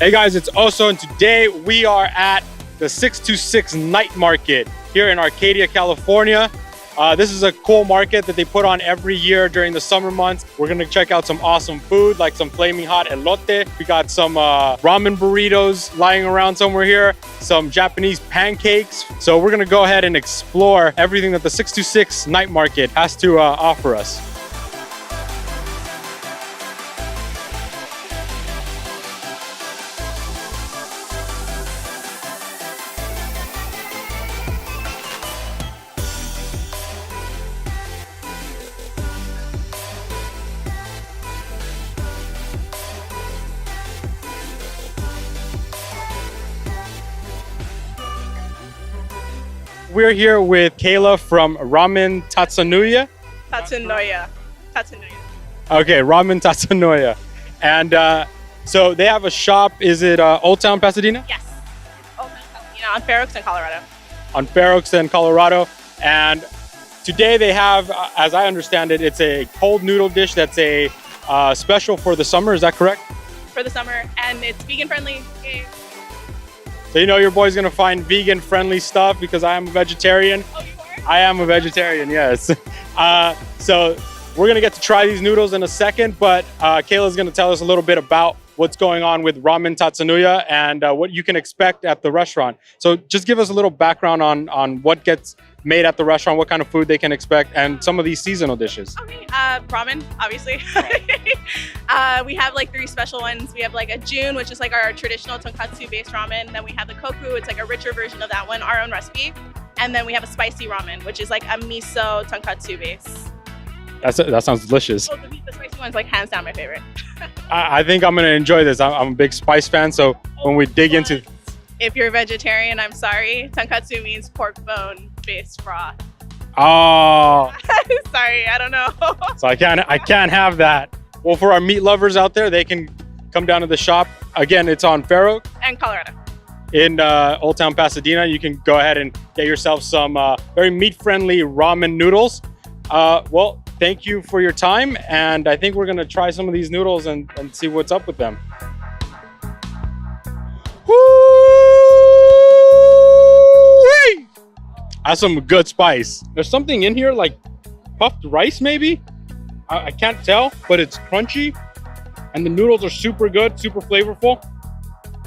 Hey guys, it's Oso, and today we are at the 626 Night Market here in Arcadia, California. This is a cool market that they put on every year during the summer months. We're gonna check out some awesome food, like some flaming hot elote. We got some ramen burritos lying around somewhere here, some Japanese pancakes. So we're gonna go ahead and explore everything that the 626 Night Market has to offer us. We're here with Kayla from Ramen Tatsunoya. Tatsunoya. Okay, Ramen Tatsunoya. And so they have a shop. Is it Old Town Pasadena? Yes. Oh, on Fair Oaks in Colorado. On Fair Oaks in Colorado. And today they have, as I understand it, it's a cold noodle dish that's a special for the summer. Is that correct? For the summer, and it's vegan friendly. Yay. So you know your boy's gonna find vegan friendly stuff because I am a vegetarian. Oh, you are? I am a vegetarian, yes. So we're gonna get to try these noodles in a second, but Kayla's gonna tell us a little bit about what's going on with Ramen Tatsunoya and what you can expect at the restaurant. So just give us a little background on what gets made at the restaurant, what kind of food they can expect, and some of these seasonal dishes. Okay, ramen, obviously. We have like 3 special ones. We have like a June, which is like our traditional tonkatsu based ramen. Then we have the koku, it's like a richer version of that one, our own recipe. And then we have a spicy ramen, which is like a miso tonkatsu base. That sounds delicious. Oh, the spicy one's like hands down my favorite. I think I'm gonna enjoy this. I'm a big spice fan, so when we dig into... If you're a vegetarian, I'm sorry. Tonkatsu means pork bone based broth. Oh. Sorry, I don't know. So I can't have that. Well, for our meat lovers out there, they can come down to the shop. Again, it's on Fair Oaks And Colorado. in Old Town Pasadena. You can go ahead and get yourself some very meat-friendly ramen noodles. Well, thank you for your time, and I think we're gonna try some of these noodles and see what's up with them. Woo-wee! That's some good spice. There's something in here like puffed rice, maybe? I can't tell, but it's crunchy, and the noodles are super good, super flavorful.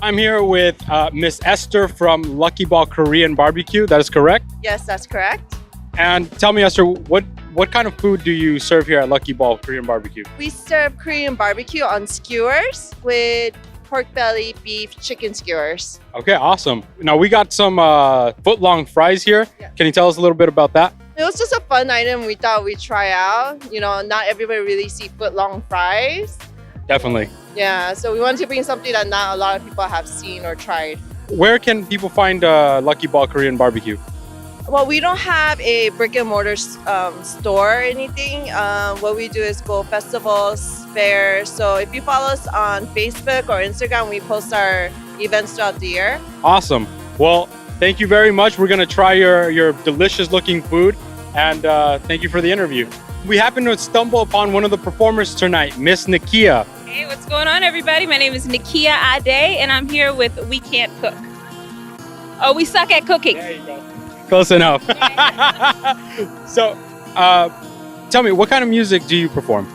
I'm here with Miss Esther from Lucky Ball Korean Barbecue. That is correct? Yes, that's correct. And tell me, Esther, what kind of food do you serve here at Lucky Ball Korean Barbecue? We serve Korean barbecue on skewers with pork belly, beef, chicken skewers. Okay, awesome. Now we got some foot-long fries here. Yeah. Can you tell us a little bit about that? It was just a fun item we thought we'd try out. You know, not everybody really see foot-long fries. Definitely. Yeah, so we wanted to bring something that not a lot of people have seen or tried. Where can people find Lucky Ball Korean Barbecue? Well, we don't have a brick and mortar store or anything. What we do is go festivals, fairs. So if you follow us on Facebook or Instagram, we post our events throughout the year. Awesome. Well, thank you very much. We're gonna try your delicious looking food, and thank you for the interview. We happened to stumble upon one of the performers tonight, Miss Nekiya. Hey, what's going on, everybody? My name is Nekiya Ade, and I'm here with We Can't Cook. Oh, we suck at cooking. There you go. Close enough. So, tell me, what kind of music do you perform?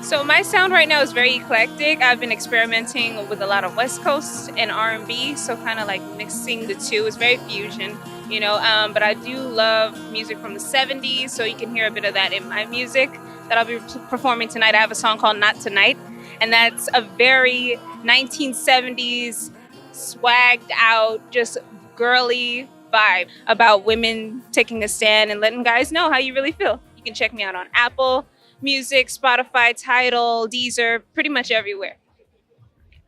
So my sound right now is very eclectic. I've been experimenting with a lot of West Coast and R&B, so kind of like mixing the two. It's very fusion, you know, but I do love music from the 70s, so you can hear a bit of that in my music that I'll be performing tonight. I have a song called Not Tonight, and that's a very 1970s swagged out, just girly vibe about women taking a stand and letting guys know how you really feel. You can check me out on Apple Music, Spotify, Tidal, Deezer, pretty much everywhere.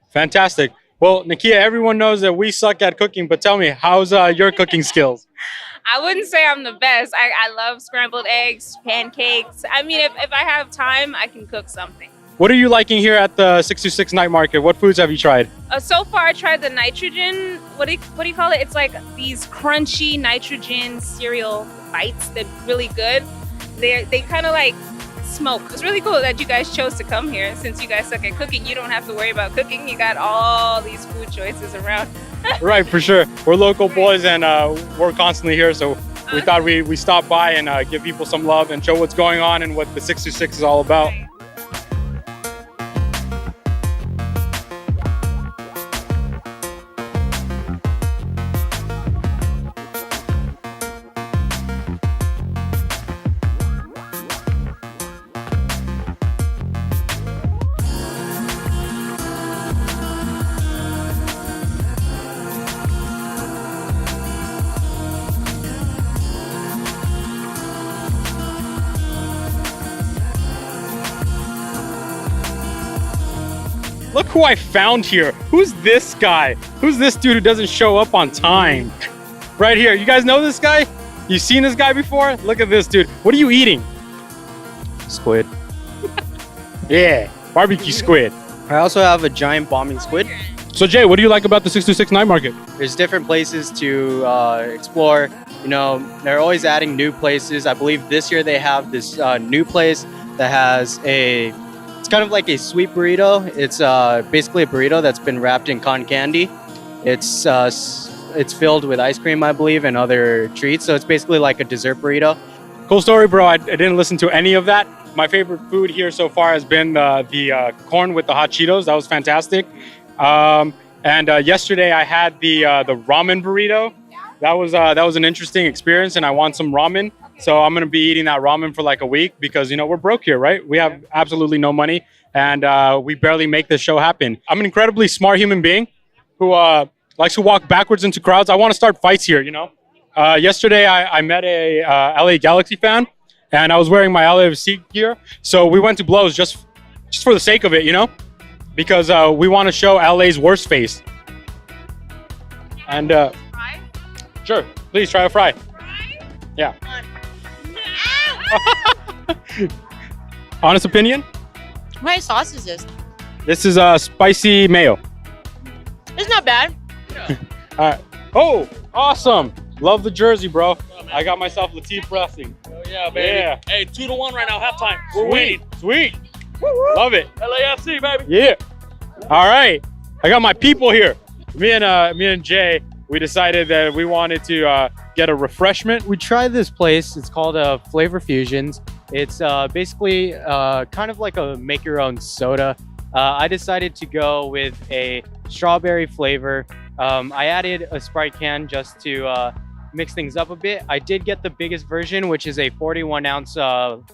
Fantastic. Well, Nekiya, everyone knows that we suck at cooking, but tell me, how's your cooking skills? I wouldn't say I'm the best. I love scrambled eggs, pancakes. I mean, if I have time, I can cook something. What are you liking here at the 626 Night Market? What foods have you tried? So far, I tried the nitrogen. What do you call it? It's like these crunchy nitrogen cereal bites. They're really good. They kind of like smoke. It's really cool that you guys chose to come here. Since you guys suck at cooking, you don't have to worry about cooking. You got all these food choices around. Right, for sure. We're local boys and we're constantly here, so we thought we stop by and give people some love and show what's going on and what the 626 is all about. Look who I found here. Who's this guy? Who's this dude who doesn't show up on time? Right here. You guys know this guy? You seen this guy before? Look at this dude. What are you eating? Squid. Yeah, barbecue squid. I also have a giant bombing squid. So Jay, what do you like about the 626 night market? There's different places to explore. You know, they're always adding new places. I believe this year they have this new place that has it's kind of like a sweet burrito. It's basically a burrito that's been wrapped in cotton candy. It's filled with ice cream, I believe, and other treats. So it's basically like a dessert burrito. Cool story, bro. I didn't listen to any of that. My favorite food here so far has been the corn with the hot Cheetos. That was fantastic. And yesterday I had the ramen burrito. That was an interesting experience, and I want some ramen. So I'm gonna be eating that ramen for like a week because we're broke here, right? We have absolutely no money, and we barely make this show happen. I'm an incredibly smart human being who likes to walk backwards into crowds. I want to start fights here, Yesterday I met a LA Galaxy fan, and I was wearing my LAFC gear. So we went to blows just for the sake of it, because we want to show LA's worst face. And sure, please try a fry. Yeah. Honest opinion? What sauce is this? This is spicy mayo. It's not bad. All right. Oh, awesome. Love the jersey, bro. I got myself Latif Blessing. Oh, yeah, baby. Yeah. Hey, 2-1 right now, halftime. We're winning. Sweet. Love it. LAFC, baby. Yeah. All right. I got my people here. Me and Jay, we decided that we wanted to get a refreshment. We tried this place. It's called Flavor Fusions. It's basically kind of like a make your own soda. I decided to go with a strawberry flavor. I added a Sprite can just to mix things up a bit. I did get the biggest version, which is a 41-ounce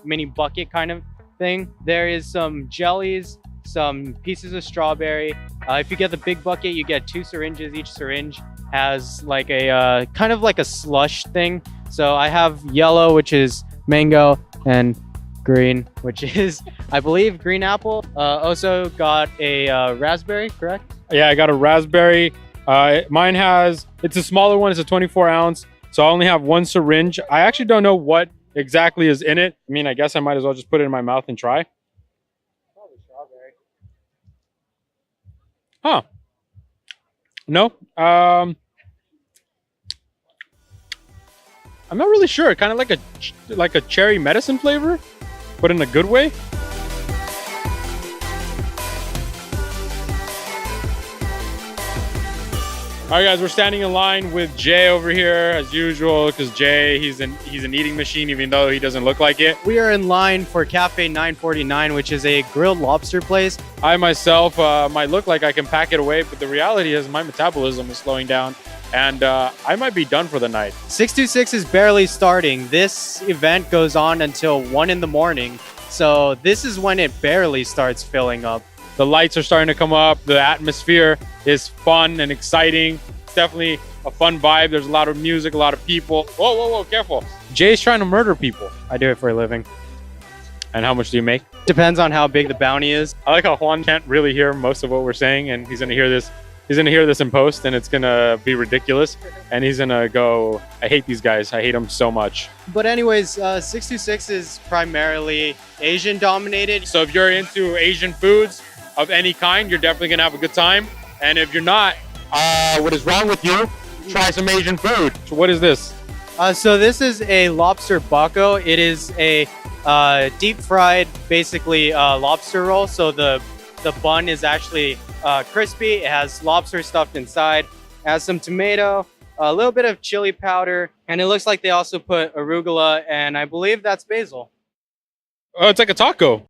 mini bucket kind of thing. There is some jellies, some pieces of strawberry. If you get the big bucket, you get 2 syringes. Each syringe has like a kind of like a slush thing. So I have yellow, which is mango, and green, which is, I believe, green apple. Also got a raspberry, correct? Yeah, I got a raspberry. Mine it's a smaller one. It's a 24-ounce. So I only have 1 syringe. I actually don't know what exactly is in it. I mean, I guess I might as well just put it in my mouth and try. Probably strawberry. Huh. No. I'm not really sure. Kind of like a cherry medicine flavor, but in a good way. All right, guys, we're standing in line with Jay over here as usual because Jay, he's an eating machine, even though he doesn't look like it. We are in line for Cafe 949, which is a grilled lobster place. I myself might look like I can pack it away, but the reality is my metabolism is slowing down, and I might be done for the night. 626 is barely starting. This event goes on until 1 in the morning, so this is when it barely starts filling up. The lights are starting to come up. The atmosphere is fun and exciting. It's definitely a fun vibe. There's a lot of music, a lot of people. Whoa, whoa, whoa, careful. Jay's trying to murder people. I do it for a living. And how much do you make? Depends on how big the bounty is. I like how Juan can't really hear most of what we're saying, and he's gonna hear this. He's gonna hear this in post, and it's gonna be ridiculous. And he's gonna go, I hate these guys. I hate them so much. But anyways, 626 is primarily Asian dominated. So if you're into Asian foods of any kind, you're definitely gonna have a good time. And if you're not, what is wrong with you? Try some Asian food. So what is this? So this is a lobster bako. It is a deep fried, basically lobster roll. So the bun is actually crispy. It has lobster stuffed inside. It has some tomato, a little bit of chili powder, and it looks like they also put arugula, and I believe that's basil. Oh, it's like a taco.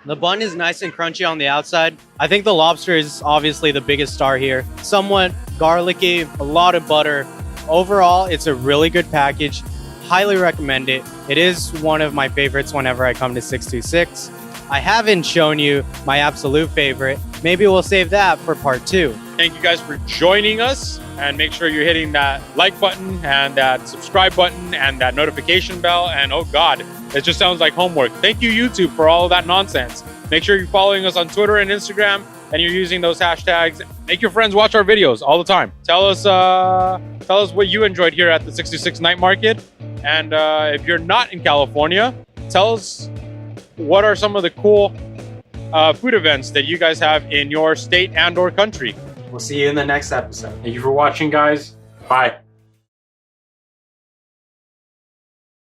The bun is nice and crunchy on the outside. I think the lobster is obviously the biggest star here. Somewhat garlicky, a lot of butter. Overall, it's a really good package. Highly recommend it. It is one of my favorites whenever I come to 626. I haven't shown you my absolute favorite. Maybe we'll save that for part 2. Thank you guys for joining us, and make sure you're hitting that like button and that subscribe button and that notification bell. And oh God, it just sounds like homework. Thank you, YouTube, for all of that nonsense. Make sure you're following us on Twitter and Instagram, and you're using those hashtags. Make your friends watch our videos all the time. Tell us what you enjoyed here at the 626 Night Market. And if you're not in California, tell us what are some of the cool food events that you guys have in your state and or country. We'll see you in the next episode. Thank you for watching, guys. Bye.